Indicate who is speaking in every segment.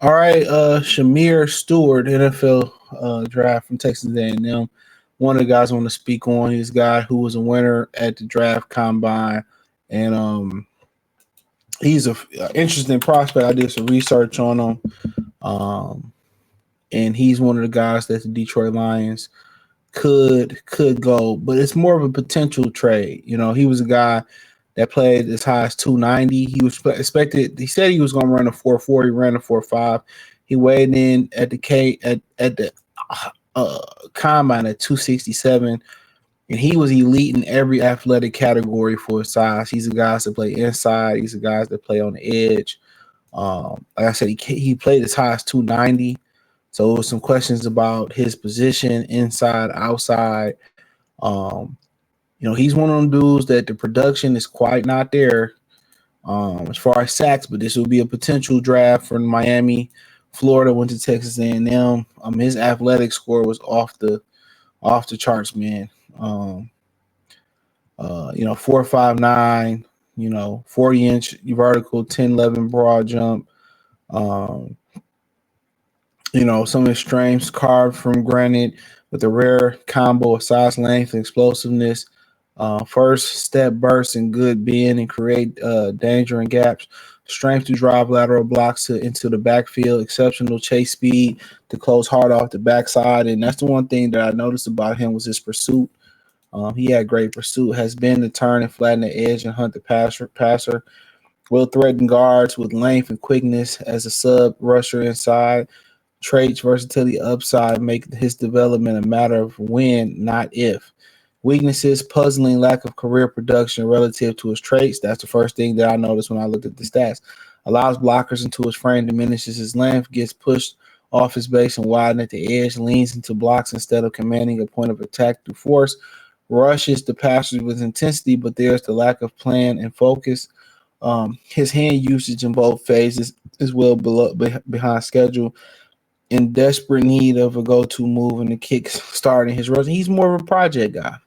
Speaker 1: All right, Shamir Stewart, NFL draft from Texas A&M. One of the guys I want to speak on. He's a guy who was a winner at the draft combine, and he's a interesting prospect. I did some research on him, um, and he's one of the guys that the Detroit Lions could go, but it's more of a potential trade. He was a guy that played as high as 290. He was expected. He said he was going to run a 4.4. He ran a 4.5. He weighed in at the combine at 267, and he was elite in every athletic category for his size. He's a guy that play inside. He's a guy that play on the edge. Like I said, he played as high as 290. So some questions about his position, inside, outside. Um, he's one of them dudes that the production is quite not there as far as sacks, but this will be a potential draft for Miami. Florida went to Texas A&M. His athletic score was off the charts, man. 4.59, 40-inch vertical, 10-11 broad jump. Some of his strengths carved from granite with a rare combo of size, length, and explosiveness. First step bursts and good bend and create danger and gaps. Strength to drive lateral blocks into the backfield. Exceptional chase speed to close hard off the backside. And that's the one thing that I noticed about him was his pursuit. He had great pursuit. Has been to turn and flatten the edge and hunt the passer. Will threaten guards with length and quickness as a sub rusher inside. Traits, versatility, upside make his development a matter of when, not if. Weaknesses, puzzling lack of career production relative to his traits. That's the first thing that I noticed when I looked at the stats. Allows blockers into his frame, diminishes his length, gets pushed off his base and widen at the edge, leans into blocks instead of commanding a point of attack through force. Rushes the passers with intensity, but there's the lack of plan and focus. His hand usage in both phases is well behind schedule. In desperate need of a go-to move and a kick starting his rush. He's more of a project guy.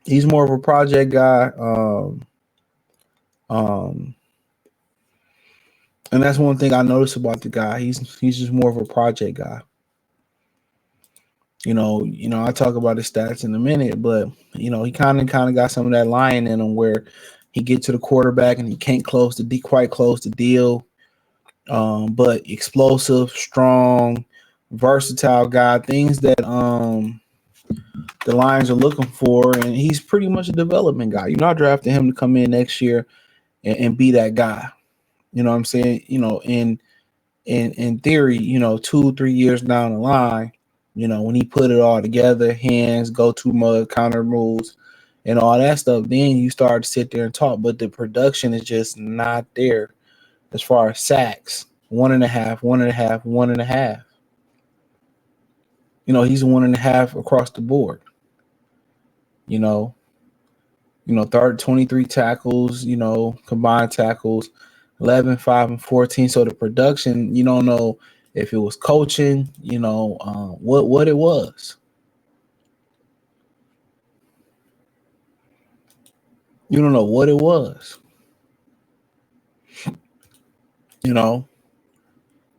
Speaker 1: And that's one thing I noticed about the guy. He's just more of a project guy. I talk about his stats in a minute, but he kind of got some of that lion in him where he gets to the quarterback and he can't quite close the deal. But explosive, strong, versatile guy, things that the Lions are looking for, and he's pretty much a development guy. You're not drafting him to come in next year and be that guy. You know what I'm saying? In theory, 2-3 years down the line, when he put it all together, hands, go-to mud, counter moves, and all that stuff, then you start to sit there and talk. But the production is just not there. As far as sacks, 1.5, 1.5, 1.5. He's 1.5 across the board. 23 tackles, combined tackles, 11, 5, and 14. So the production, you don't know if it was coaching, what it was. You don't know what it was.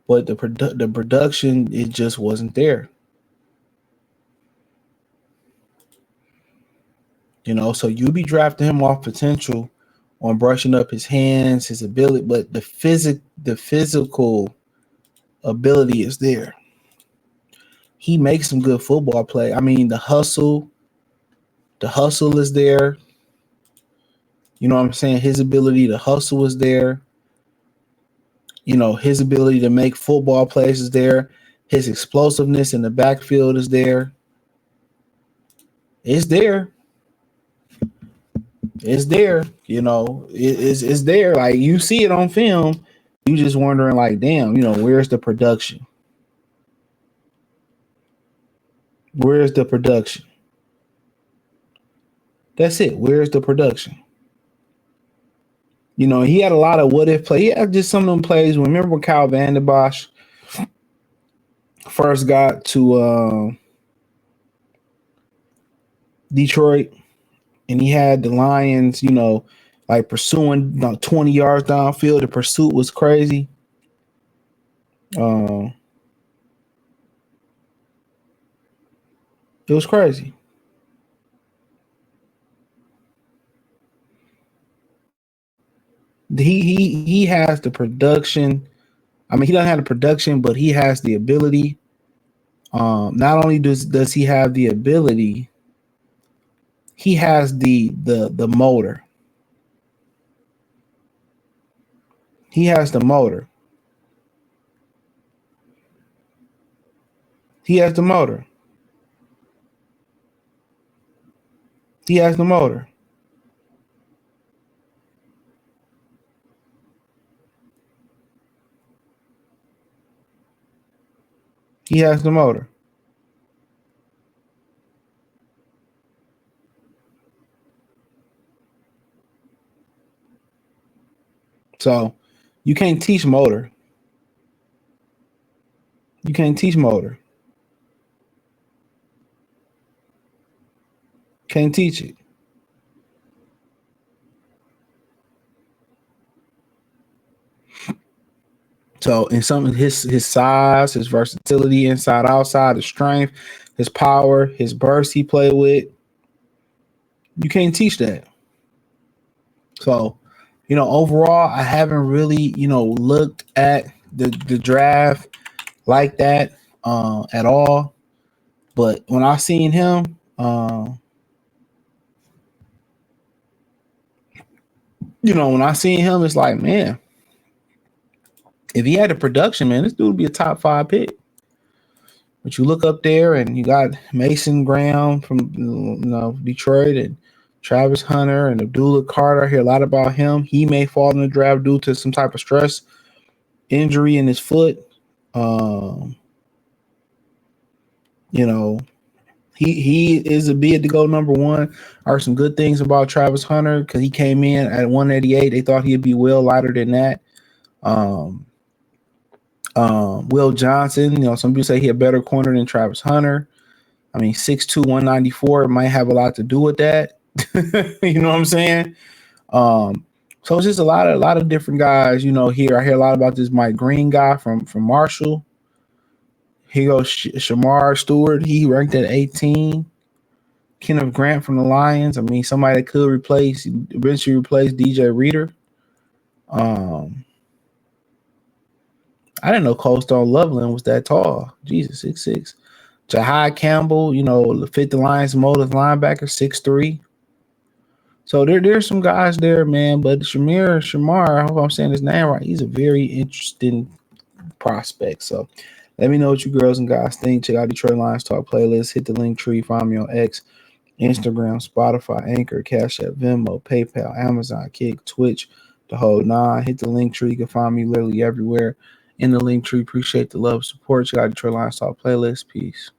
Speaker 1: But the production, it just wasn't there. So you be drafting him off potential on brushing up his hands, his ability, but the physical ability is there. He makes some good football play. I mean, the hustle is there. You know what I'm saying? His ability to hustle is there. His ability to make football plays is there. His explosiveness in the backfield is there. It's there. It's there. It's there. Like, you see it on film. You just wondering, like, damn, where's the production? Where's the production? That's it. Where's the production? He had a lot of what if play. He had just some of them plays. Remember when Kyle Van Der Bosch first got to Detroit, and he had the Lions, like pursuing 20 yards downfield. The pursuit was crazy. Um, it was crazy. He has the production. I mean, he doesn't have the production, but he has the ability. Not only does he have the ability, he has the motor. He has the motor. He has the motor. He has the motor. He has the motor. So you can't teach motor. You can't teach motor. Can't teach it. So in some of his size, his versatility inside outside, his strength, his power, his burst he played with, you can't teach that. So, overall, I haven't really, looked at the draft like that at all. But when I seen him, when I seen him, it's like, man, if he had the production, man, this dude would be a top 5 pick. But you look up there and you got Mason Graham from Detroit and Travis Hunter and Abdullah Carter. I hear a lot about him. He may fall in the draft due to some type of stress injury in his foot. Um, you know, he is a bid to go number one. Are some good things about Travis Hunter because he came in at 188. They thought he'd be well lighter than that. Um, Will Johnson, some people say he a better corner than Travis Hunter. I mean, 6'2", 194 might have a lot to do with that. You know what I'm saying? So it's just a lot of different guys, here. I hear a lot about this Mike Green guy from Marshall. Here goes Shemar Stewart. He ranked at 18. Kenneth Grant from the Lions. I mean, somebody that could eventually replace DJ Reader. Um, I didn't know Coldstone Loveland was that tall. Jesus, 6'6". Jahai Campbell, fit the Lions motive linebacker, 6'3". So there's some guys there, man. But Shemar, I hope I'm saying his name right. He's a very interesting prospect. So let me know what you girls and guys think. Check out Detroit Lions Talk playlist. Hit the link tree. Find me on X, Instagram, Spotify, Anchor, Cash App, Venmo, PayPal, Amazon, Kick, Twitch, the whole nine. Hit the link tree. You can find me literally everywhere in the link tree. Appreciate the love, support. Check out Detroit Lions Talk playlist. Peace.